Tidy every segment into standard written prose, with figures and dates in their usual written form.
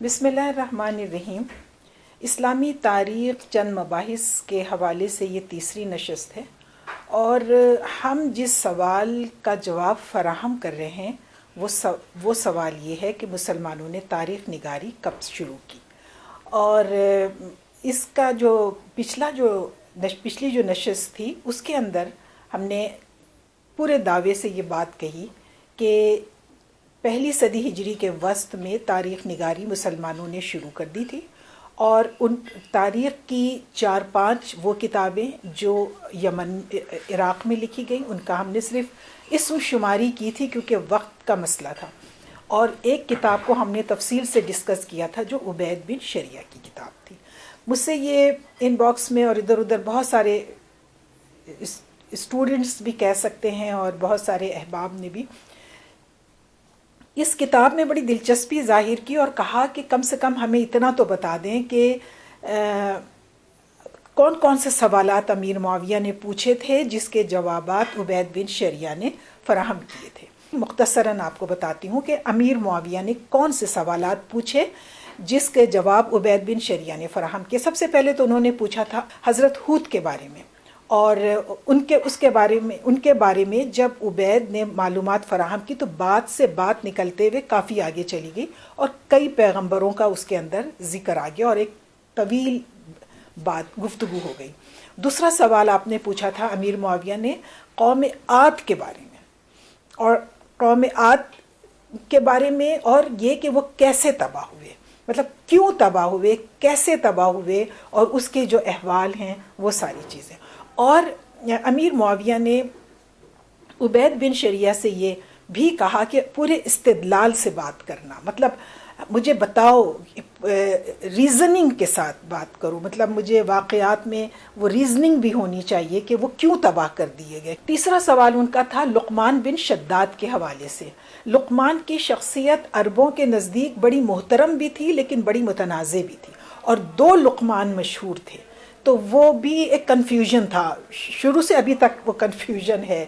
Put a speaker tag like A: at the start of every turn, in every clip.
A: بسم اللہ الرحمن الرحیم۔ اسلامی تاریخ چند مباحث کے حوالے سے یہ تیسری نشست ہے، اور ہم جس سوال کا جواب فراہم کر رہے ہیں وہ سوال یہ ہے کہ مسلمانوں نے تاریخ نگاری کب شروع کی۔ اور اس کا پچھلی جو نشست تھی اس کے اندر ہم نے پورے دعوے سے یہ بات کہی کہ پہلی صدی ہجری کے وسط میں تاریخ نگاری مسلمانوں نے شروع کر دی تھی، اور ان تاریخ کی 4-5 وہ کتابیں جو یمن عراق میں لکھی گئیں ان کا ہم نے صرف اسم شماری کی تھی کیونکہ وقت کا مسئلہ تھا، اور ایک کتاب کو ہم نے تفصیل سے ڈسکس کیا تھا جو عبید بن شریعہ کی کتاب تھی۔ مجھ سے یہ ان باکس میں اور ادھر ادھر بہت سارے اسٹوڈنٹس بھی کہہ سکتے ہیں اور بہت سارے احباب نے بھی اس کتاب میں بڑی دلچسپی ظاہر کی اور کہا کہ کم سے کم ہمیں اتنا تو بتا دیں کہ کون کون سے سوالات امیر معاویہ نے پوچھے تھے جس کے جوابات عبید بن شریعہ نے فراہم کیے تھے۔ مختصراً آپ کو بتاتی ہوں کہ امیر معاویہ نے کون سے سوالات پوچھے جس کے جواب عبید بن شریعہ نے فراہم کیے۔ سب سے پہلے تو انہوں نے پوچھا تھا حضرت ہود کے بارے میں، اور ان کے بارے میں جب عبید نے معلومات فراہم کی تو بات سے بات نکلتے ہوئے کافی آگے چلی گئی اور کئی پیغمبروں کا اس کے اندر ذکر آ گیا اور ایک طویل گفتگو ہو گئی۔ دوسرا سوال آپ نے پوچھا تھا امیر معاویہ نے قوم عاد کے بارے میں، اور قوم عاد کے بارے میں اور یہ کہ وہ کیسے تباہ ہوئے، مطلب کیوں تباہ ہوئے، کیسے تباہ ہوئے، اور اس کے جو احوال ہیں وہ ساری چیزیں۔ اور امیر معاویہ نے عبید بن شریعہ سے یہ بھی کہا کہ پورے استدلال سے بات کرنا، مطلب مجھے بتاؤ، ریزننگ کے ساتھ بات کرو، مطلب مجھے واقعات میں وہ ریزننگ بھی ہونی چاہیے کہ وہ کیوں تباہ کر دیے گئے۔ تیسرا سوال ان کا تھا لقمان بن شداد کے حوالے سے۔ لقمان کی شخصیت عربوں کے نزدیک بڑی محترم بھی تھی لیکن بڑی متنازع بھی تھی، اور 2 لقمان مشہور تھے، تو وہ بھی ایک کنفیوژن تھا، شروع سے ابھی تک وہ کنفیوژن ہے۔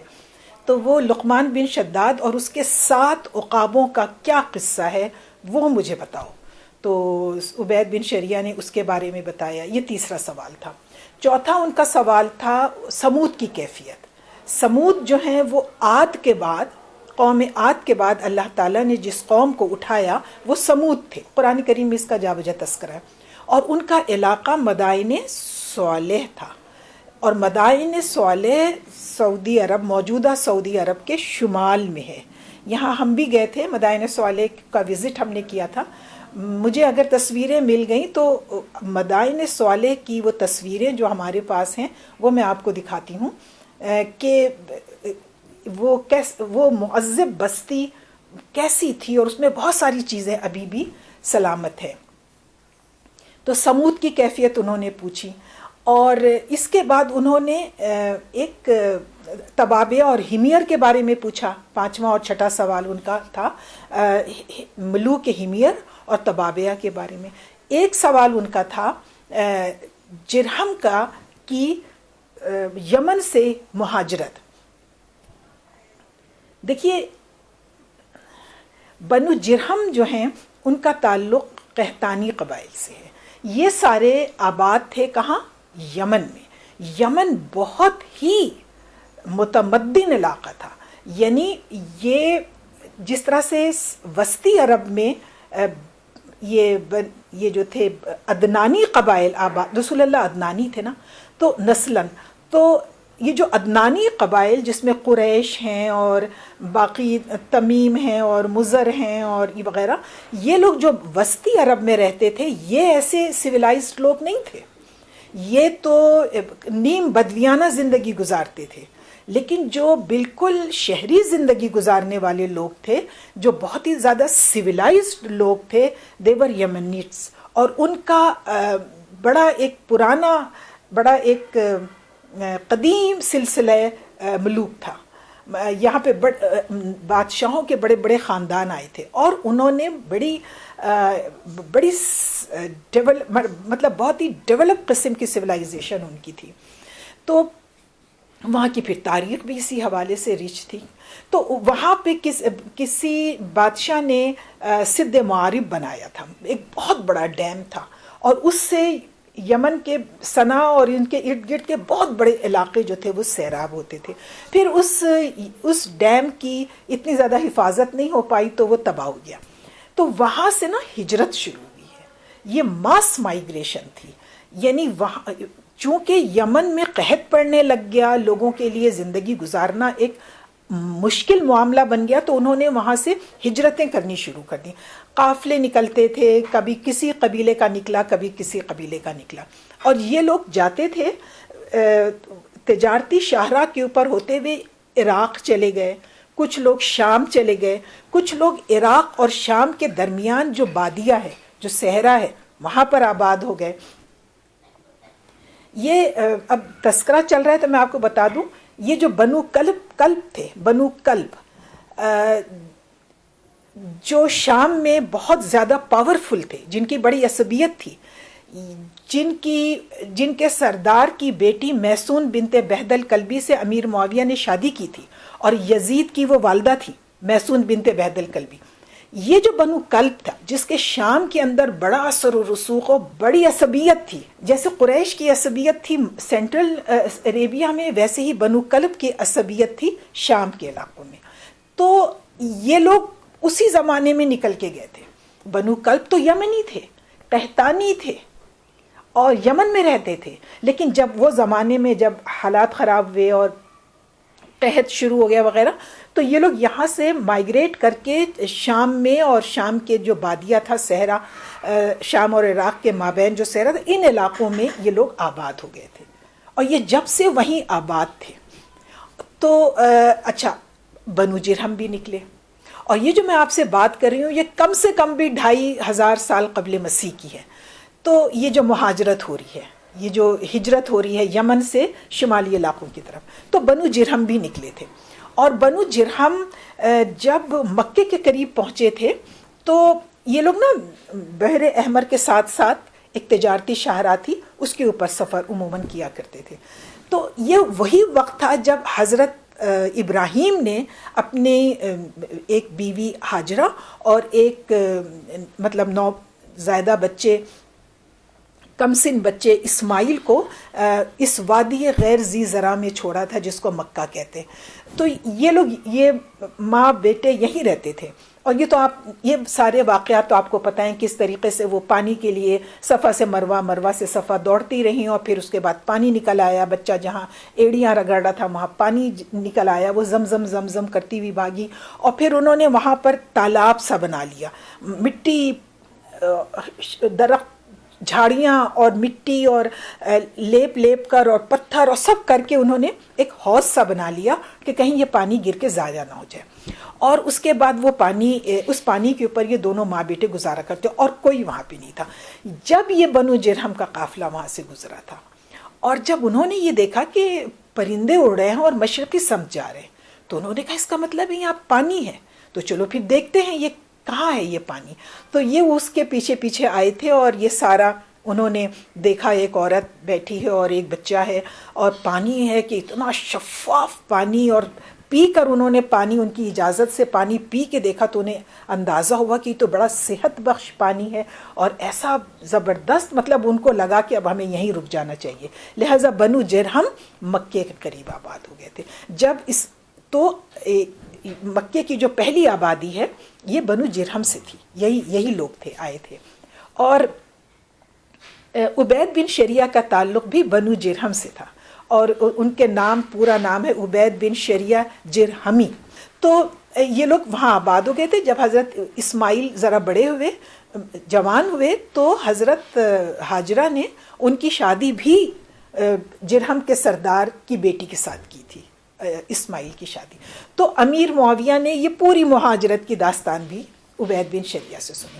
A: تو وہ لقمان بن شداد اور اس کے 7 عقابوں کا کیا قصہ ہے وہ مجھے بتاؤ۔ تو عبید بن شریعہ نے اس کے بارے میں بتایا۔ یہ تیسرا سوال تھا۔ چوتھا ان کا سوال تھا سمود کی کیفیت۔ سمود جو ہیں وہ قوم عاد کے بعد اللہ تعالیٰ نے جس قوم کو اٹھایا وہ سمود تھے، قرآن کریم میں اس کا جا بجا تذکرہ ہے، اور ان کا علاقہ مدائن صالح تھا، اور مدائن صالح سعودی عرب، موجودہ سعودی عرب کے شمال میں ہے۔ یہاں ہم بھی گئے تھے، مدائن صالح کا وزٹ ہم نے کیا تھا۔ مجھے اگر تصویریں مل گئیں تو مدائن صالح کی وہ تصویریں جو ہمارے پاس ہیں وہ میں آپ کو دکھاتی ہوں کہ وہ معذب بستی کیسی تھی، اور اس میں بہت ساری چیزیں ابھی بھی سلامت ہے۔ تو سمود کی کیفیت انہوں نے پوچھی، اور اس کے بعد انہوں نے ایک تبابیہ اور ہمیر کے بارے میں پوچھا۔ 5واں اور 6واں سوال ان کا تھا ملوک ہمیر اور تبابیہ کے بارے میں۔ ایک سوال ان کا تھا جرہم کی یمن سے مہاجرت۔ دیکھیے بنو جرہم جو ہیں ان کا تعلق قحطانی قبائل سے ہے۔ یہ سارے آباد تھے کہاں؟ یمن میں۔ یمن بہت ہی متمدن علاقہ تھا، یعنی یہ جس طرح سے وسطی عرب میں یہ جو تھے عدنانی قبائل آباد، رسول اللہ عدنانی تھے نا، تو نسلاً تو یہ جو عدنانی قبائل جس میں قریش ہیں اور باقی تمیم ہیں اور مزر ہیں اور یہ وغیرہ، یہ لوگ جو وسطی عرب میں رہتے تھے یہ ایسے سویلائزڈ لوگ نہیں تھے، یہ تو نیم بدویانہ زندگی گزارتے تھے۔ لیکن جو بالکل شہری زندگی گزارنے والے لوگ تھے، جو بہت ہی زیادہ سویلائزڈ لوگ تھے، دیور یمنیٹس، اور ان کا بڑا ایک قدیم سلسلہ ملوک تھا۔ یہاں پہ بادشاہوں کے بڑے بڑے خاندان آئے تھے، اور انہوں نے بڑی مطلب بہت ہی ڈیولپ قسم کی سویلائزیشن ان کی تھی۔ تو وہاں کی پھر تاریخ بھی اسی حوالے سے ریچ تھی. تو وہاں پہ کسی بادشاہ نے سد معارب بنایا تھا، ایک بہت بڑا ڈیم تھا، اور اس سے یمن کے صنعا اور ان کے ارد گرد کے بہت بڑے علاقے جو تھے وہ سیراب ہوتے تھے. پھر اس ڈیم کی اتنی زیادہ حفاظت نہیں ہو پائی تو وہ تباہ ہو گیا. تو وہاں سے نا ہجرت شروع ہوئی ہے، یہ ماس مائیگریشن تھی. یعنی وہاں چونکہ یمن میں قحط پڑنے لگ گیا، لوگوں کے لیے زندگی گزارنا ایک مشکل معاملہ بن گیا، تو انہوں نے وہاں سے ہجرتیں کرنی شروع کر دیں. قافلے نکلتے تھے، کبھی کسی قبیلے کا نکلا، کبھی کسی قبیلے کا نکلا، اور یہ لوگ جاتے تھے تجارتی شاہراہ کے اوپر ہوتے ہوئے عراق چلے گئے، کچھ لوگ شام چلے گئے، کچھ لوگ عراق اور شام کے درمیان جو بادیہ ہے، جو صحرا ہے، وہاں پر آباد ہو گئے. یہ اب تذکرہ چل رہا ہے تو میں آپ کو بتا دوں، یہ جو بنو کلب تھے، بنو کلب جو شام میں بہت زیادہ پاورفل تھے، جن کی بڑی عصبیت تھی، جن کے سردار کی بیٹی میسون بنت بہدل کلبی سے امیر معاویہ نے شادی کی تھی، اور یزید کی وہ والدہ تھی میسون بنت بہدل کلبی. یہ جو بنو کلب تھا، جس کے شام کے اندر بڑا اثر و رسوخ و بڑی عصبیت تھی، جیسے قریش کی عصبیت تھی سینٹرل عربیہ میں، ویسے ہی بنو کلب کی عصبیت تھی شام کے علاقوں میں. تو یہ لوگ اسی زمانے میں نکل کے گئے تھے. بنو کلب تو یمنی تھے، قحطانی تھے اور یمن میں رہتے تھے، لیکن جب وہ زمانے میں جب حالات خراب ہوئے اور قحط شروع ہو گیا وغیرہ، تو یہ لوگ یہاں سے مائیگریٹ کر کے شام میں، اور شام کے جو بادیہ تھا صحرا، شام اور عراق کے مابین جو صحرا تھا، ان علاقوں میں یہ لوگ آباد ہو گئے تھے، اور یہ جب سے وہیں آباد تھے. تو اچھا، بنو جرہم بھی نکلے، اور یہ جو میں آپ سے بات کر رہی ہوں یہ کم سے کم بھی 2500 سال قبل مسیح کی ہے. تو یہ جو مہاجرت ہو رہی ہے، یہ جو ہجرت ہو رہی ہے یمن سے شمالی علاقوں کی طرف، تو بنو جرہم بھی نکلے تھے. اور بنو جرہم جب مکے کے قریب پہنچے تھے تو یہ لوگ نا بحر احمر کے ساتھ ساتھ ایک تجارتی شاہراہ تھی، اس کے اوپر سفر عموماً کیا کرتے تھے. تو یہ وہی وقت تھا جب حضرت ابراہیم نے اپنے ایک بیوی ہاجرہ اور ایک مطلب نوزائیدہ بچے، کم سن بچے اسماعیل کو اس وادی غیر ذی زرع میں چھوڑا تھا، جس کو مکہ کہتے. تو یہ لوگ، یہ ماں بیٹے یہیں رہتے تھے. اور یہ سارے واقعات تو آپ کو پتہ ہیں کس طریقے سے وہ پانی کے لیے صفا سے مروہ، مروہ سے صفا دوڑتی رہیں، اور پھر اس کے بعد پانی نکل آیا. بچہ جہاں ایڑیاں رگڑ رہا تھا وہاں پانی نکل آیا، وہ زمزم زمزم کرتی ہوئی بھاگی، اور پھر انہوں نے وہاں پر تالاب سا بنا لیا. مٹی، درخت، جھاڑیاں اور مٹی اور لیپ کر اور پتھر اور سب کر کے انہوں نے ایک حوض سا بنا لیا کہ کہیں یہ پانی گر کے ضائع نہ ہو جائے. اور اس کے بعد وہ اس پانی کے اوپر یہ دونوں ماں بیٹے گزارا کرتے، اور کوئی وہاں پہ نہیں تھا. جب یہ بنو جرہم کا قافلہ وہاں سے گزرا تھا، اور جب انہوں نے یہ دیکھا کہ پرندے اڑ رہے ہیں اور مشرقی سمت جا رہے ہیں، تو انہوں نے کہا اس کا مطلب یہاں پانی ہے، تو چلو پھر دیکھتے ہیں یہ کہاں ہے یہ پانی. تو یہ اس کے پیچھے پیچھے آئے تھے، اور یہ سارا انہوں نے دیکھا، ایک عورت بیٹھی ہے اور ایک بچہ ہے، اور پانی ہے کہ اتنا شفاف پانی، اور پی کر انہوں نے پانی، ان کی اجازت سے پانی پی کے دیکھا تو انہیں اندازہ ہوا کہ یہ تو بڑا صحت بخش پانی ہے، اور ایسا زبردست، مطلب ان کو لگا کہ اب ہمیں یہیں رک جانا چاہیے. لہٰذا بنو جرہم مکے کے قریب آباد ہو گئے تھے. تو مکے کی جو پہلی آبادی ہے یہ بنو جرہم سے تھی، یہی لوگ تھے، آئے تھے. اور عبید بن شریعہ کا تعلق بھی بنو جرہم سے تھا، اور ان کے پورا نام ہے عبید بن شریعہ جرہمی. تو یہ لوگ وہاں آباد ہو گئے تھے. جب حضرت اسماعیل ذرا بڑے ہوئے، جوان ہوئے، تو حضرت ہاجرہ نے ان کی شادی بھی جرہم کے سردار کی بیٹی کے ساتھ کی تھی، اسماعیل کی شادی. تو امیر معاویہ نے یہ پوری مہاجرت کی داستان بھی عبید بن شریعہ سے سنی،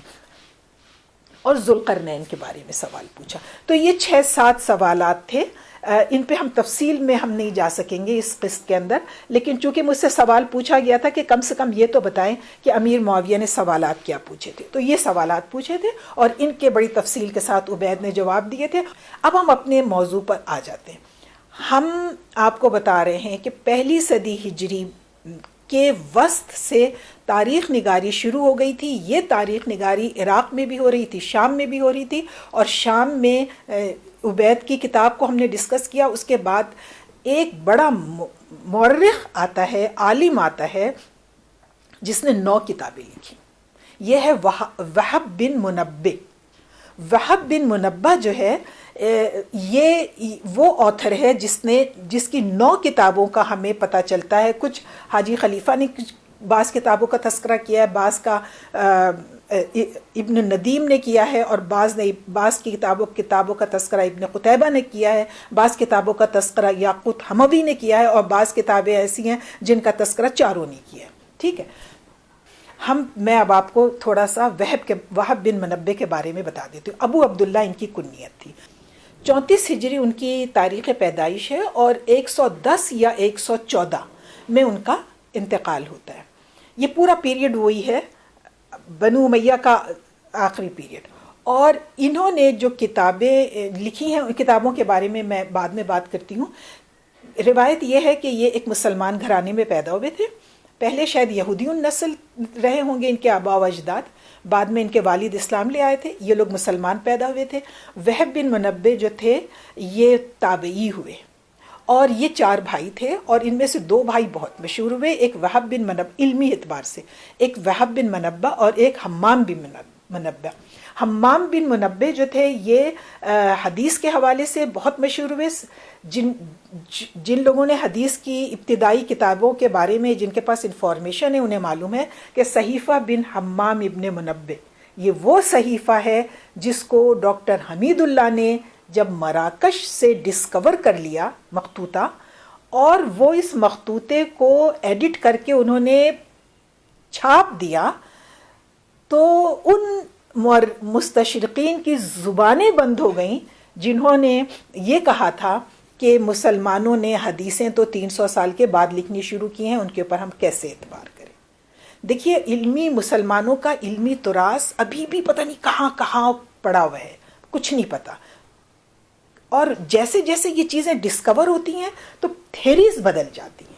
A: اور ذوالقرنین کے بارے میں سوال پوچھا. تو یہ 6-7 سوالات تھے. ان پہ ہم تفصیل میں ہم نہیں جا سکیں گے اس قسط کے اندر، لیکن چونکہ مجھ سے سوال پوچھا گیا تھا کہ کم سے کم یہ تو بتائیں کہ امیر معاویہ نے سوالات کیا پوچھے تھے، تو یہ سوالات پوچھے تھے، اور ان کے بڑی تفصیل کے ساتھ عبید نے جواب دیے تھے. اب ہم اپنے موضوع پر آ جاتے ہیں. ہم آپ کو بتا رہے ہیں کہ پہلی صدی ہجری کے وسط سے تاریخ نگاری شروع ہو گئی تھی. یہ تاریخ نگاری عراق میں بھی ہو رہی تھی، شام میں بھی ہو رہی تھی، اور شام میں عبید کی کتاب کو ہم نے ڈسکس کیا. اس کے بعد ایک بڑا مورخ آتا ہے، عالم آتا ہے، جس نے 9 کتابیں لکھی. یہ ہے وہب بن منبہ. وہب بن منبہ جو ہے یہ وہ آتھر ہے جس کی 9 کتابوں کا ہمیں پتہ چلتا ہے. کچھ حاجی خلیفہ نے بعض کتابوں کا تذکرہ کیا ہے، بعض کا ابن ندیم نے کیا ہے، اور بعض کی کتابوں کا تذکرہ ابن قتیبہ نے کیا ہے، بعض کتابوں کا تذکرہ یاقوت حموی نے کیا ہے، اور بعض کتابیں ایسی ہیں جن کا تذکرہ چاروں نے کیا ہے. ٹھیک ہے، میں اب آپ کو تھوڑا سا وہب بن منبہ کے بارے میں بتا دیتی ہوں. ابو عبداللہ ان کی کنیت تھی. 34 ہجری ان کی تاریخ پیدائش ہے، اور 110 یا 114 میں ان کا انتقال ہوتا ہے. یہ پورا پیریڈ وہی ہے، بنو امیہ کا آخری پیریڈ. اور انہوں نے جو کتابیں لکھی ہیں، ان کتابوں کے بارے میں بعد میں بات کرتی ہوں. روایت یہ ہے کہ یہ ایک مسلمان گھرانے میں پیدا ہوئے تھے. پہلے شاید یہودی نسل رہے ہوں گے ان کے آبا و اجداد، بعد میں ان کے والد اسلام لے آئے تھے. یہ لوگ مسلمان پیدا ہوئے تھے. وہب بن منبہ جو تھے یہ تابعی ہوئے، اور یہ 4 بھائی تھے، اور ان میں سے 2 بھائی بہت مشہور ہوئے. ایک وہب بن منبہ علمی اعتبار سے، ایک وہب بن منبہ، اور ایک حمام بن منبہ. حمام بن منبہ جو تھے یہ حدیث کے حوالے سے بہت مشہور ہوئے. جن لوگوں نے حدیث کی ابتدائی کتابوں کے بارے میں جن کے پاس انفارمیشن ہے، انہیں معلوم ہے کہ صحیفہ بن حمام ابن منبہ یہ وہ صحیفہ ہے جس کو ڈاکٹر حمید اللہ نے جب مراکش سے ڈسکور کر لیا مخطوطہ، اور وہ اس مخطوطے کو ایڈٹ کر کے انہوں نے چھاپ دیا، تو ان مستشرقین کی زبانیں بند ہو گئیں جنہوں نے یہ کہا تھا کہ مسلمانوں نے حدیثیں تو 300 سال کے بعد لکھنی شروع کی ہیں، ان کے اوپر ہم کیسے اعتبار کریں. دیکھیے مسلمانوں کا علمی تراث ابھی بھی پتہ نہیں کہاں کہاں پڑا ہوا ہے، کچھ نہیں پتہ. اور جیسے جیسے یہ چیزیں ڈسکور ہوتی ہیں تو تھیریز بدل جاتی ہیں.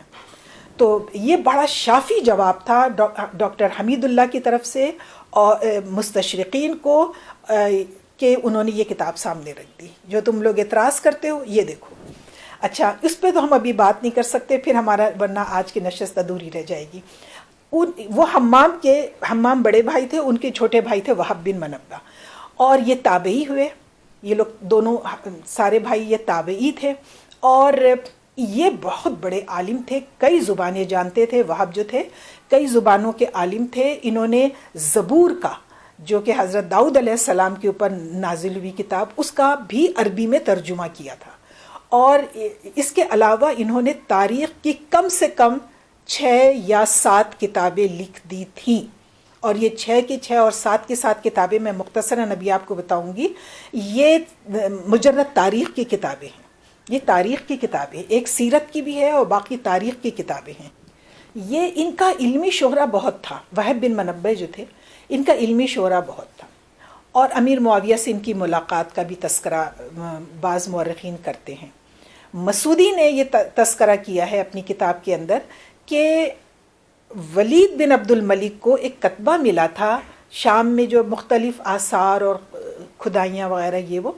A: تو یہ بڑا شافی جواب تھا ڈاکٹر حمید اللہ کی طرف سے اور مستشرقین کو، کہ انہوں نے یہ کتاب سامنے رکھ دی. جو تم لوگ اعتراض کرتے ہو یہ دیکھو. اچھا، اس پہ تو ہم ابھی بات نہیں کر سکتے، پھر ہمارا ورنہ آج کی نشست ادھوری رہ جائے گی. وہ حمام بڑے بھائی تھے، ان کے چھوٹے بھائی تھے وہب بن منبہ، اور یہ تابعی ہوئے. یہ لوگ دونوں سارے بھائی یہ تابعی تھے، اور یہ بہت بڑے عالم تھے، کئی زبانیں جانتے تھے. وہب جو تھے کئی زبانوں کے عالم تھے. انہوں نے زبور کا، جو کہ حضرت داؤد علیہ السلام کے اوپر نازل ہوئی کتاب، اس کا بھی عربی میں ترجمہ کیا تھا. اور اس کے علاوہ انہوں نے تاریخ کی کم سے کم 6 یا 7 کتابیں لکھ دی تھیں. اور یہ 6 کی 6 اور 7 کی 7 کتابیں میں مختصراً ابھی آپ کو بتاؤں گی. یہ مجرد تاریخ کی کتابیں ہیں، یہ تاریخ کی کتابیں، ایک سیرت کی بھی ہے اور باقی تاریخ کی کتابیں ہیں. یہ ان کا علمی شہرہ بہت تھا. وہب بن منبہ جو تھے ان کا علمی شہرہ بہت تھا. اور امیر معاویہ سے ان کی ملاقات کا بھی تذکرہ بعض مورخین کرتے ہیں. مسعودی نے یہ تذکرہ کیا ہے اپنی کتاب کے اندر کہ ولید بن عبد الملک کو ایک کتبہ ملا تھا شام میں، جو مختلف آثار اور کھدائیاں وغیرہ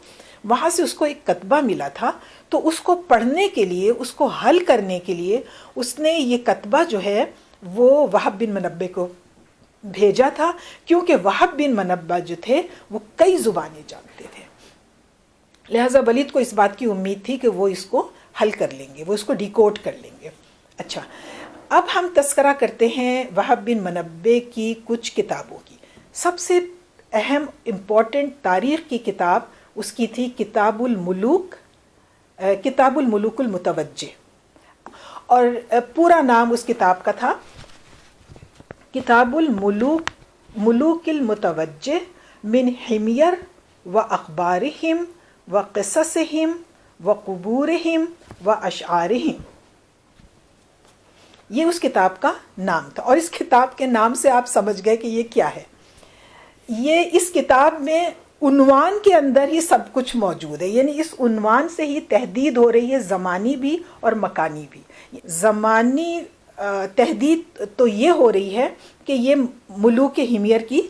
A: وہاں سے اس کو ایک کتبہ ملا تھا. تو اس کو پڑھنے کے لیے، اس کو حل کرنے کے لیے اس نے یہ کتبہ جو ہے وہ وہب بن منبہ کو بھیجا تھا، کیونکہ وہب بن منبہ جو تھے وہ کئی زبانیں جانتے تھے. لہٰذا ولید کو اس بات کی امید تھی کہ وہ اس کو حل کر لیں گے، وہ اس کو ڈیکوڈ کر لیں گے. اچھا، اب ہم تذکرہ کرتے ہیں وہب بن منبہ کی کچھ کتابوں کی. سب سے اہم امپورٹنٹ تاریخ کی کتاب اس کی تھی کتاب الملوک المتوجہ، اور پورا نام اس کتاب کا تھا کتاب الملوک المتوجہ من حمیر و اخبارہم و قصصہم و قبورہم و اشعارہم. یہ اس کتاب کا نام تھا، اور اس کتاب کے نام سے آپ سمجھ گئے کہ یہ کیا ہے. یہ اس کتاب میں عنوان کے اندر ہی سب کچھ موجود ہے، یعنی اس عنوان سے ہی تحدید ہو رہی ہے، زمانی بھی اور مکانی بھی۔ زمانی تحدید تو یہ ہو رہی ہے کہ یہ ملوک حمیر کی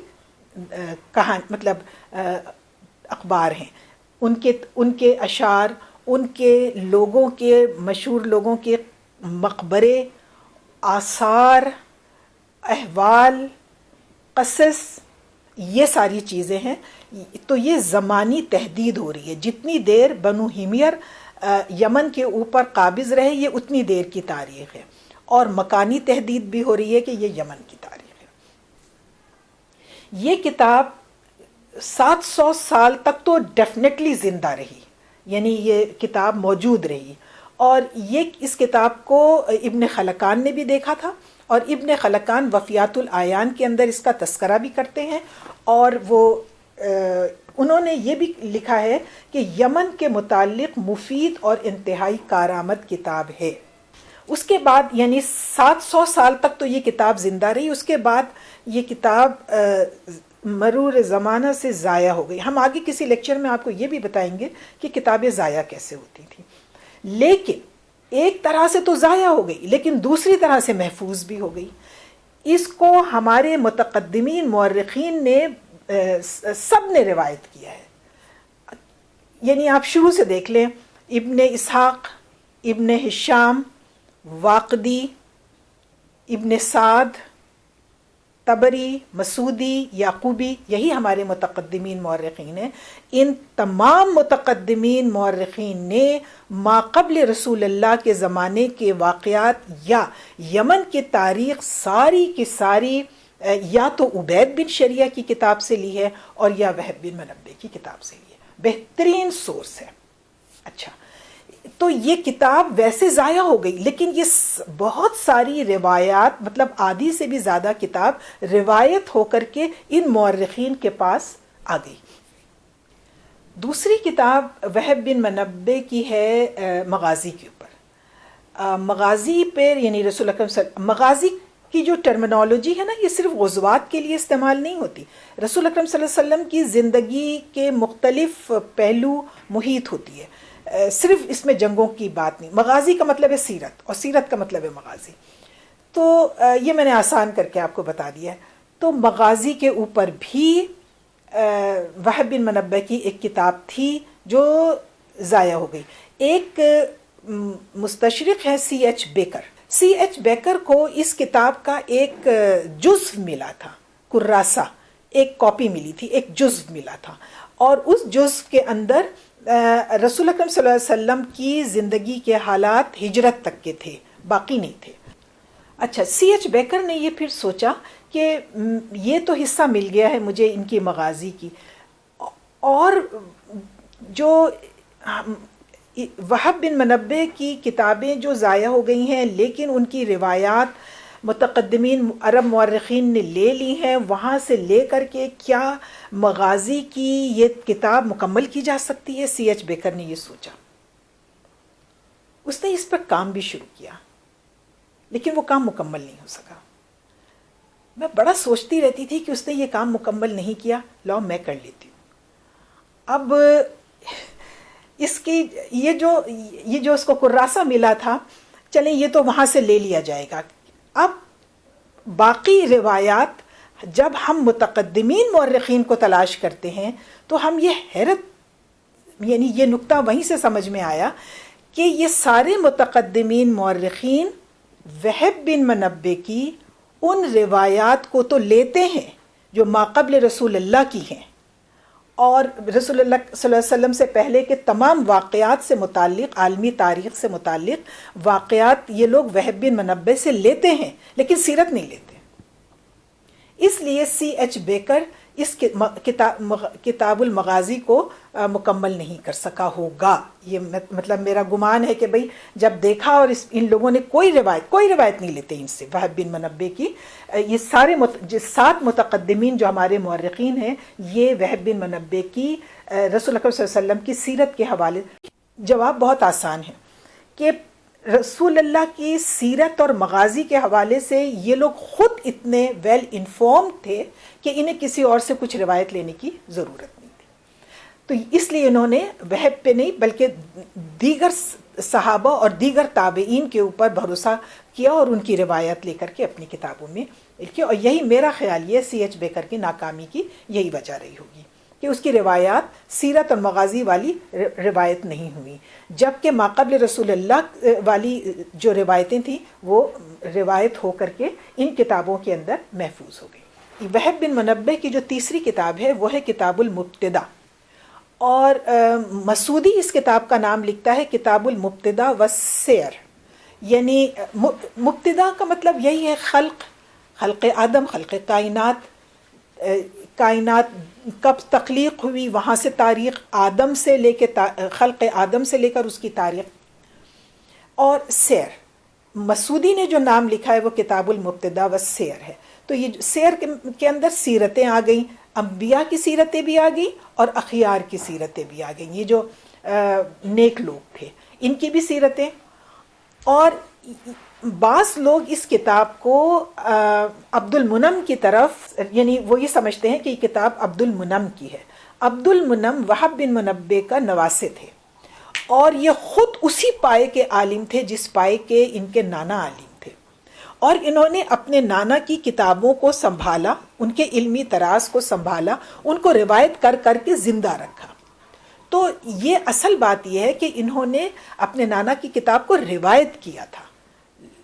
A: کہانی، مطلب اخبار ہیں، ان کے اشعار، ان کے لوگوں کے، مشہور لوگوں کے مقبرے، آثار، احوال، قصص، یہ ساری چیزیں ہیں۔ تو یہ زمانی تحدید ہو رہی ہے، جتنی دیر بنو حمیر یمن کے اوپر قابض رہے یہ اتنی دیر کی تاریخ ہے، اور مکانی تحدید بھی ہو رہی ہے کہ یہ یمن کی تاریخ ہے۔ یہ کتاب 700 سال تک تو ڈیفینیٹلی زندہ رہی، یعنی یہ کتاب موجود رہی، اور اس کتاب کو ابن خلکان نے بھی دیکھا تھا، اور ابن خلکان وفیات العیان کے اندر اس کا تذکرہ بھی کرتے ہیں، اور انہوں نے یہ بھی لکھا ہے کہ یمن کے متعلق مفید اور انتہائی کارآمد کتاب ہے۔ اس کے بعد یعنی 700 سال تک تو یہ کتاب زندہ رہی، اس کے بعد یہ کتاب مرور زمانہ سے ضائع ہو گئی۔ ہم آگے کسی لیکچر میں آپ کو یہ بھی بتائیں گے کہ کتابیں ضائع کیسے ہوتی تھیں، لیکن ایک طرح سے تو ضائع ہو گئی لیکن دوسری طرح سے محفوظ بھی ہو گئی۔ اس کو ہمارے متقدمین مورخین نے سب نے روایت کیا ہے، یعنی آپ شروع سے دیکھ لیں، ابن اسحاق، ابن ہشام، واقدی، ابن سعد، طبری، مسعودی، یعقوبی، یہی ہمارے متقدمین مورخین ہیں۔ ان تمام متقدمین مورخین نے ما قبل رسول اللہ کے زمانے کے واقعات یا یمن کی تاریخ ساری کی ساری یا تو عبید بن شریح کی کتاب سے لی ہے اور یا وہب بن منبع کی کتاب سے لی ہے، بہترین سورس ہے۔ اچھا، تو یہ کتاب ویسے ضائع ہو گئی، لیکن یہ بہت ساری روایات، مطلب آدھی سے بھی زیادہ کتاب روایت ہو کر کے ان مورخین کے پاس آ گئی۔ دوسری کتاب وہب بن منبع کی ہے مغازی کے اوپر۔ مغازی پر یعنی رسول اکرم صلی اللہ علیہ وسلم، مغازی کی جو ٹرمینالوجی ہے نا، یہ صرف غزوات کے لیے استعمال نہیں ہوتی، رسول اکرم صلی اللہ علیہ وسلم کی زندگی کے مختلف پہلو محیط ہوتی ہے، صرف اس میں جنگوں کی بات نہیں۔ مغازی کا مطلب ہے سیرت، اور سیرت کا مطلب ہے مغازی، تو یہ میں نے آسان کر کے آپ کو بتا دیا ہے۔ تو مغازی کے اوپر بھی وہب بن منبع کی ایک کتاب تھی جو ضائع ہو گئی۔ ایک مستشرق ہے C H Becker, C H Becker کو اس کتاب کا ایک جزو ملا تھا، کراسہ، ایک کاپی ملی تھی، ایک جزو ملا تھا، اور اس جزو کے اندر رسول اکرم صلی اللہ علیہ وسلم کی زندگی کے حالات ہجرت تک کے تھے، باقی نہیں تھے۔ اچھا، سی ایچ بیکر نے یہ پھر سوچا کہ یہ تو حصہ مل گیا ہے مجھے ان کی مغازی کی، اور جو وہب بن منبع کی کتابیں جو ضائع ہو گئی ہیں لیکن ان کی روایات متقدمین عرب مورخین نے لے لی ہیں، وہاں سے لے کر کے کیا مغازی کی یہ کتاب مکمل کی جا سکتی ہے؟ سی ایچ بیکر نے یہ سوچا، اس نے اس پر کام بھی شروع کیا، لیکن وہ کام مکمل نہیں ہو سکا۔ میں بڑا سوچتی رہتی تھی کہ اس نے یہ کام مکمل نہیں کیا، لاؤ میں کر لیتی ہوں۔ اب اس کی یہ جو اس کو کراسہ ملا تھا، چلیں یہ تو وہاں سے لے لیا جائے گا۔ اب باقی روایات جب ہم متقدمین مورخین کو تلاش کرتے ہیں تو ہم یہ حیرت، یعنی یہ نقطہ وہیں سے سمجھ میں آیا کہ یہ سارے متقدمین مورخین وہب بن منبع کی ان روایات کو تو لیتے ہیں جو ماقبل رسول اللہ کی ہیں، اور رسول اللہ صلی اللہ علیہ وسلم سے پہلے کے تمام واقعات سے متعلق، عالمی تاریخ سے متعلق واقعات یہ لوگ وہب بن منبع سے لیتے ہیں، لیکن سیرت نہیں لیتے۔ اس لیے سی ایچ بیکر اس کتاب المغازی کو مکمل نہیں کر سکا ہوگا۔ یہ مطلب میرا گمان ہے کہ بھئی جب دیکھا، اور ان لوگوں نے کوئی روایت نہیں لیتے ان سے وہب بن منبع کی۔ یہ سارے 7 متقدمین جو ہمارے مورخین ہیں، یہ وہب بن منبع کی رسول اکرم صلی اللہ علیہ وسلم کی سیرت کے حوالے۔ جواب بہت آسان ہے کہ رسول اللہ کی سیرت اور مغازی کے حوالے سے یہ لوگ خود اتنے ویل انفارمڈ تھے کہ انہیں کسی اور سے کچھ روایت لینے کی ضرورت نہیں تھی۔ تو اس لیے انہوں نے وہب پہ نہیں بلکہ دیگر صحابہ اور دیگر تابعین کے اوپر بھروسہ کیا اور ان کی روایت لے کر کے اپنی کتابوں میں لکھی. اور یہی میرا خیال یہ سی ایچ بیکر کی ناکامی کی یہی وجہ رہی ہوگی کہ اس کی روایات سیرت اور مغازی والی روایت نہیں ہوئی، جبکہ ماقبل رسول اللہ والی جو روایتیں تھیں وہ روایت ہو کر کے ان کتابوں کے اندر محفوظ ہو گئی. وہب بن منبہ کی جو تیسری کتاب ہے وہ ہے کتاب المبتدا، اور مسعودی اس کتاب کا نام لکھتا ہے کتاب المبتدا والسیر. یعنی مبتدا کا مطلب یہی ہے خلق آدم، خلق کائنات کب تخلیق ہوئی، وہاں سے تاریخ آدم سے لے کے خلق آدم سے لے کر اس کی تاریخ. اور سیر، مسعودی نے جو نام لکھا ہے وہ کتاب المبتدا والسیر ہے. تو یہ سیر کے اندر سیرتیں آ گئیں، انبیاء کی سیرتیں بھی آ گئیں اور اخیار کی سیرتیں بھی آ گئیں. یہ جو نیک لوگ تھے ان کی بھی سیرتیں. اور بعض لوگ اس کتاب کو عبد المنم کی طرف، یعنی وہ یہ سمجھتے ہیں کہ یہ کتاب عبد المنم کی ہے. عبد المنم وہب بن منبہ کا نواسے تھے، اور یہ خود اسی پائے کے عالم تھے جس پائے کے ان کے نانا عالم تھے. اور انہوں نے اپنے نانا کی کتابوں کو سنبھالا، ان کے علمی تراز کو سنبھالا، ان کو روایت کر کر کے زندہ رکھا. تو یہ اصل بات یہ ہے کہ انہوں نے اپنے نانا کی کتاب کو روایت کیا تھا.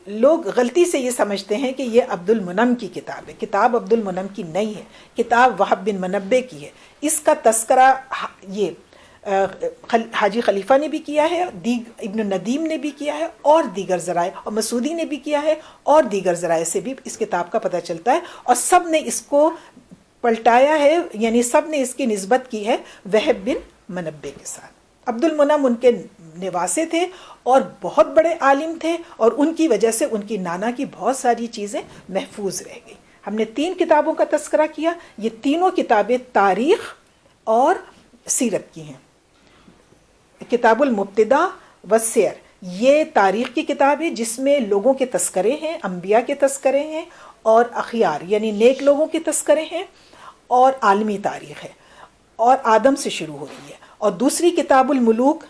A: لوگ غلطی سے یہ سمجھتے ہیں کہ یہ عبد المنم کی کتاب ہے. کتاب عبد المنم کی نہیں ہے، کتاب وہب بن منبہ کی ہے. اس کا تذکرہ یہ حاجی خلیفہ نے بھی کیا ہے، ابن ندیم نے بھی کیا ہے، اور دیگر ذرائع، اور مسعودی نے بھی کیا ہے، اور دیگر ذرائع سے بھی اس کتاب کا پتہ چلتا ہے. اور سب نے اس کو پلٹایا ہے، یعنی سب نے اس کی نسبت کی ہے وہب بن منبہ کے ساتھ. عبد المنم ان کے نواسے تھے اور بہت بڑے عالم تھے، اور ان کی وجہ سے ان کی نانا کی بہت ساری چیزیں محفوظ رہ گئی. ہم نے 3 کتابوں کا تذکرہ کیا، یہ تینوں کتابیں تاریخ اور سیرت کی ہیں. کتاب المبتدا والسیر یہ تاریخ کی کتاب ہے جس میں لوگوں کے تذکرے ہیں، انبیاء کے تذکرے ہیں، اور اخیار یعنی نیک لوگوں کے تذکرے ہیں، اور عالمی تاریخ ہے، اور آدم سے شروع ہو رہی ہے. اور دوسری کتاب الملوک،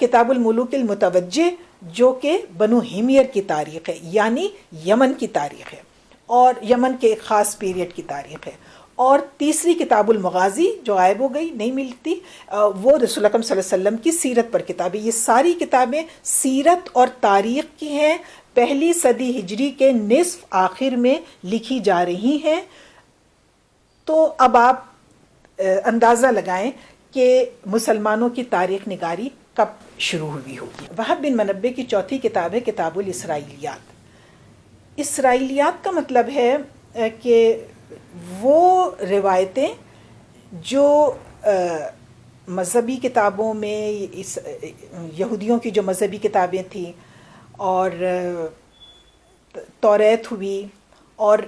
A: کتاب الملوک المتوجہ، جو کہ بنو ہمیر کی تاریخ ہے، یعنی یمن کی تاریخ ہے، اور یمن کے ایک خاص پیریڈ کی تاریخ ہے. اور تیسری کتاب المغازی جو غائب ہو گئی، نہیں ملتی، وہ رسول اکرم صلی اللہ علیہ وسلم کی سیرت پر کتابیں. یہ ساری کتابیں سیرت اور تاریخ کی ہیں، پہلی صدی ہجری کے نصف آخر میں لکھی جا رہی ہیں. تو اب آپ اندازہ لگائیں کہ مسلمانوں کی تاریخ نگاری کب شروع ہوئی ہوگی. وہب بن منبہ کی چوتھی کتاب ہے کتاب الاسرائیلیات. اسرائیلیات کا مطلب ہے کہ وہ روایتیں جو مذہبی کتابوں میں، یہودیوں کی جو مذہبی کتابیں تھیں، اور توریت ہوئی، اور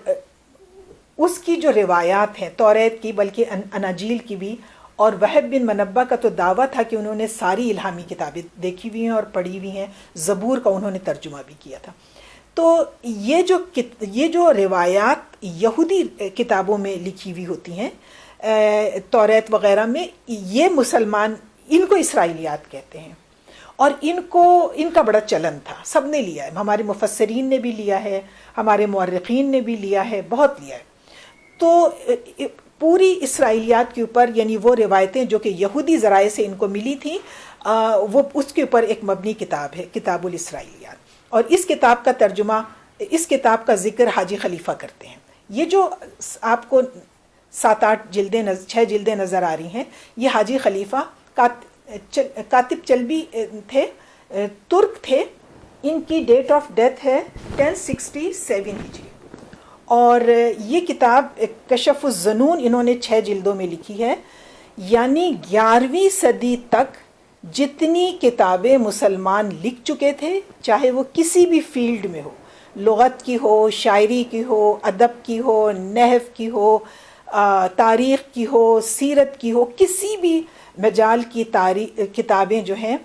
A: اس کی جو روایات ہیں توریت کی بلکہ اناجیل کی بھی. اور وہب بن منبہ کا تو دعویٰ تھا کہ انہوں نے ساری الہامی کتابیں دیکھی ہوئی ہیں اور پڑھی ہوئی ہیں، زبور کا انہوں نے ترجمہ بھی کیا تھا. تو یہ جو روایات یہودی کتابوں میں لکھی ہوئی ہوتی ہیں، توریت وغیرہ میں، یہ مسلمان ان کو اسرائیلیات کہتے ہیں. اور ان کا بڑا چلن تھا، سب نے لیا ہے، ہمارے مفسرین نے بھی لیا ہے، ہمارے مورخین نے بھی لیا ہے، بہت لیا ہے. تو پوری اسرائیلیات کے اوپر، یعنی وہ روایتیں جو کہ یہودی ذرائع سے ان کو ملی تھیں، وہ اس کے اوپر ایک مبنی کتاب ہے کتاب الاسرائیلیات. اور اس کتاب کا ترجمہ، اس کتاب کا ذکر حاجی خلیفہ کرتے ہیں. یہ جو آپ کو 6 جلدیں نظر آ رہی ہیں، یہ حاجی خلیفہ کاتب چلبی تھے، ترک تھے. ان کی ڈیٹ آف ڈیتھ ہے 1067 ہجری. اور یہ کتاب کشف الظنون انہوں نے 6 جلدوں میں لکھی ہے. یعنی 11ویں صدی تک جتنی کتابیں مسلمان لکھ چکے تھے، چاہے وہ کسی بھی فیلڈ میں ہو، لغت کی ہو، شاعری کی ہو، ادب کی ہو، نحو کی ہو، تاریخ کی ہو، سیرت کی ہو، کسی بھی مجال کی کتابیں جو ہیں،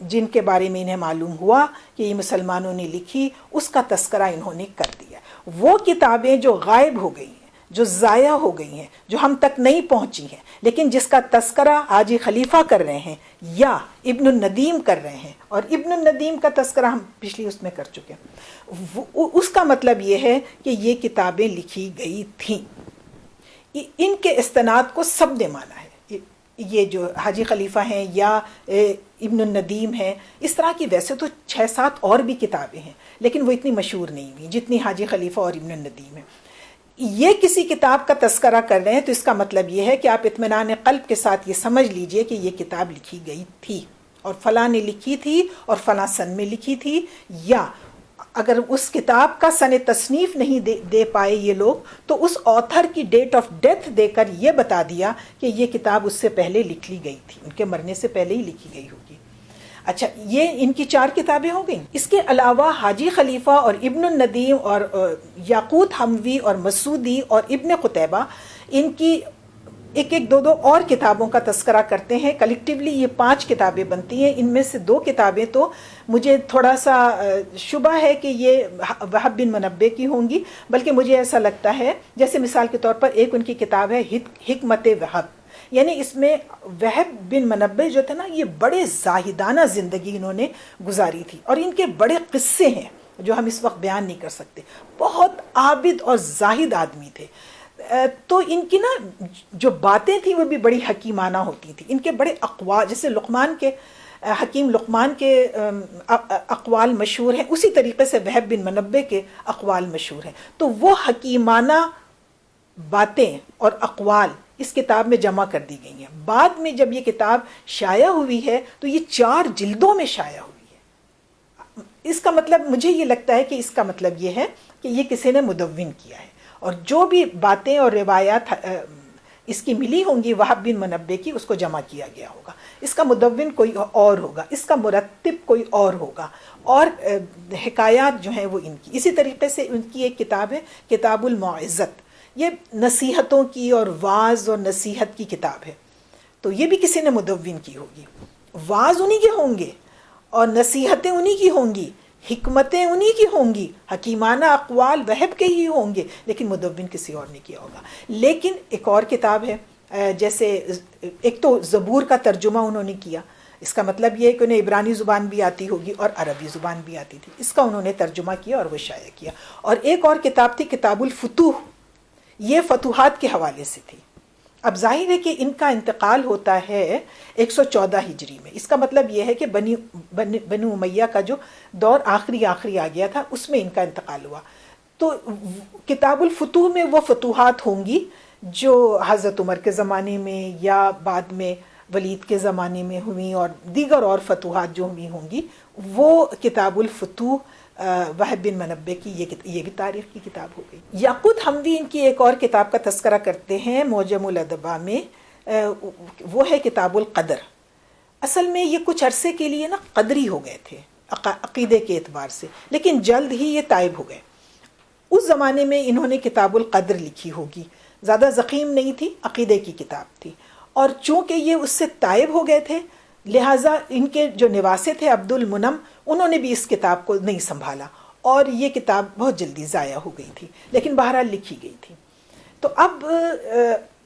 A: جن کے بارے میں انہیں معلوم ہوا کہ یہ مسلمانوں نے لکھی، اس کا تذکرہ انہوں نے کر دیا. وہ کتابیں جو غائب ہو گئی ہیں، جو ضائع ہو گئی ہیں، جو ہم تک نہیں پہنچی ہیں، لیکن جس کا تذکرہ حاجی خلیفہ کر رہے ہیں یا ابن الندیم کر رہے ہیں، اور ابن الندیم کا تذکرہ ہم پچھلی اس میں کر چکے ہیں، اس کا مطلب یہ ہے کہ یہ کتابیں لکھی گئی تھیں، ان کے استناد کو سب نے مانا ہے۔ یہ جو حاجی خلیفہ ہیں یا ابن الندیم ہیں، اس طرح کی ویسے تو 6-7 اور بھی کتابیں ہیں، لیکن وہ اتنی مشہور نہیں ہوئی جتنی حاجی خلیفہ اور ابن الندیم ہیں۔ یہ کسی کتاب کا تذکرہ کر رہے ہیں تو اس کا مطلب یہ ہے کہ آپ اطمینان قلب کے ساتھ یہ سمجھ لیجئے کہ یہ کتاب لکھی گئی تھی، اور فلاں نے لکھی تھی اور فلاں سن میں لکھی تھی، یا اگر اس کتاب کا سن تصنیف نہیں دے پائے یہ لوگ تو اس آتھر کی ڈیٹ آف ڈیتھ دے کر یہ بتا دیا کہ یہ کتاب اس سے پہلے لکھ لی گئی تھی، ان کے مرنے سے پہلے ہی لکھی گئی ہوگی۔ اچھا، یہ ان کی 4 کتابیں ہو گئیں۔ اس کے علاوہ حاجی خلیفہ اور ابن الندیم اور یاقوت حموی اور مسعودی اور ابن قتیبہ ان کی ایک 2 اور کتابوں کا تذکرہ کرتے ہیں، کلیکٹیولی یہ 5 کتابیں بنتی ہیں۔ ان میں سے 2 کتابیں تو مجھے تھوڑا سا شبہ ہے کہ یہ وہب بن منبع کی ہوں گی، بلکہ مجھے ایسا لگتا ہے جیسے مثال کے طور پر ایک ان کی کتاب ہے حکمت وہب، یعنی اس میں وہب بن منبع جو تھے نا، یہ بڑے زاہدانہ زندگی انہوں نے گزاری تھی، اور ان کے بڑے قصے ہیں جو ہم اس وقت بیان نہیں کر سکتے۔ بہت عابد اور زاہد آدمی تھے، تو ان کی نا جو باتیں تھیں وہ بھی بڑی حکیمانہ ہوتی تھیں۔ ان کے بڑے اقوال، جیسے حکیم لقمان کے اقوال مشہور ہیں، اسی طریقے سے وہب بن منبع کے اقوال مشہور ہیں، تو وہ حکیمانہ باتیں اور اقوال اس کتاب میں جمع کر دی گئی ہیں۔ بعد میں جب یہ کتاب شائع ہوئی ہے تو یہ 4 جلدوں میں شائع ہوئی ہے۔ اس کا مطلب، مجھے یہ لگتا ہے کہ اس کا مطلب یہ ہے کہ یہ کسی نے مدون کیا ہے، اور جو بھی باتیں اور روایات اس کی ملی ہوں گی وہب بن منبع کی، اس کو جمع کیا گیا ہوگا۔ اس کا مدون کوئی اور ہوگا، اس کا مرتب کوئی اور ہوگا، اور حکایات جو ہیں وہ ان کی۔ اسی طریقے سے ان کی ایک کتاب ہے کتاب الموعظت، یہ نصیحتوں کی اور واعظ اور نصیحت کی کتاب ہے، تو یہ بھی کسی نے مدون کی ہوگی۔ واعظ انہی کے ہوں گے اور نصیحتیں انہی کی ہوں گی، حکمتیں انہی کی ہوں گی، حکیمانہ اقوال وہب کے ہی ہوں گے، لیکن مدون کسی اور نے کیا ہوگا۔ لیکن ایک اور کتاب ہے، جیسے ایک تو زبور کا ترجمہ انہوں نے کیا، اس کا مطلب یہ ہے کہ انہیں عبرانی زبان بھی آتی ہوگی اور عربی زبان بھی آتی تھی، اس کا انہوں نے ترجمہ کیا اور وہ شائع کیا۔ اور ایک اور کتاب تھی کتاب الفتوح، یہ فتوحات کے حوالے سے تھی۔ اب ظاہر ہے کہ ان کا انتقال ہوتا ہے 114 ہجری میں، اس کا مطلب یہ ہے کہ بنو امیہ کا جو دور آخری آ گیا تھا اس میں ان کا انتقال ہوا۔ تو کتاب الفتوح میں وہ فتوحات ہوں گی جو حضرت عمر کے زمانے میں یا بعد میں ولید کے زمانے میں ہوئی، اور دیگر اور فتوحات جو ہوئی ہوں گی، وہ کتاب الفتوح وہب بن منبع کی یہ بھی تاریخ کی کتاب ہو گئی۔ یاقوت حموی ان کی ایک اور کتاب کا تذکرہ کرتے ہیں معجم الادباء میں، وہ ہے کتاب القدر۔ اصل میں یہ کچھ عرصے کے لیے نا قدری ہو گئے تھے عقیدے کے اعتبار سے، لیکن جلد ہی یہ تائب ہو گئے۔ اس زمانے میں انہوں نے کتاب القدر لکھی ہوگی، زیادہ ضخیم نہیں تھی، عقیدے کی کتاب تھی، اور چونکہ یہ اس سے تائب ہو گئے تھے لہٰذا ان کے جو نواسے تھے عبد المنم، انہوں نے بھی اس کتاب کو نہیں سنبھالا، اور یہ کتاب بہت جلدی ضائع ہو گئی تھی، لیکن بہرحال لکھی گئی تھی۔ تو اب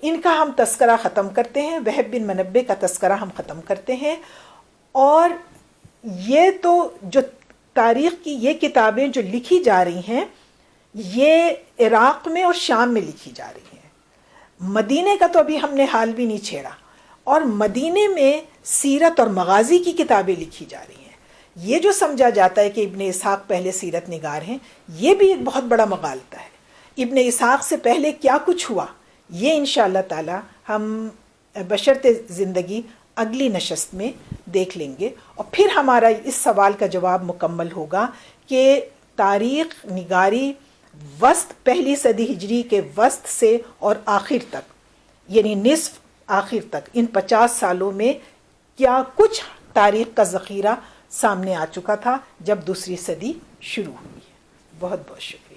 A: ان کا ہم تذکرہ ختم کرتے ہیں، وہب بن منبع کا تذکرہ ہم ختم کرتے ہیں، اور یہ تو جو تاریخ کی یہ کتابیں جو لکھی جا رہی ہیں یہ عراق میں اور شام میں لکھی جا رہی ہیں۔ مدینے کا تو ابھی ہم نے حال بھی نہیں چھیڑا، اور مدینے میں سیرت اور مغازی کی کتابیں لکھی جا رہی ہیں۔ یہ جو سمجھا جاتا ہے کہ ابن اسحاق پہلے سیرت نگار ہیں، یہ بھی ایک بہت بڑا مغالطہ ہے۔ ابن اسحاق سے پہلے کیا کچھ ہوا، یہ انشاءاللہ تعالی ہم بشرط زندگی اگلی نشست میں دیکھ لیں گے، اور پھر ہمارا اس سوال کا جواب مکمل ہوگا کہ تاریخ نگاری وسط پہلی صدی ہجری کے وسط سے اور آخر تک، یعنی نصف آخر تک، ان 50 سالوں میں کیا کچھ تاریخ کا ذخیرہ سامنے آ چکا تھا جب دوسری صدی شروع ہوئی ہے۔ بہت بہت شکریہ۔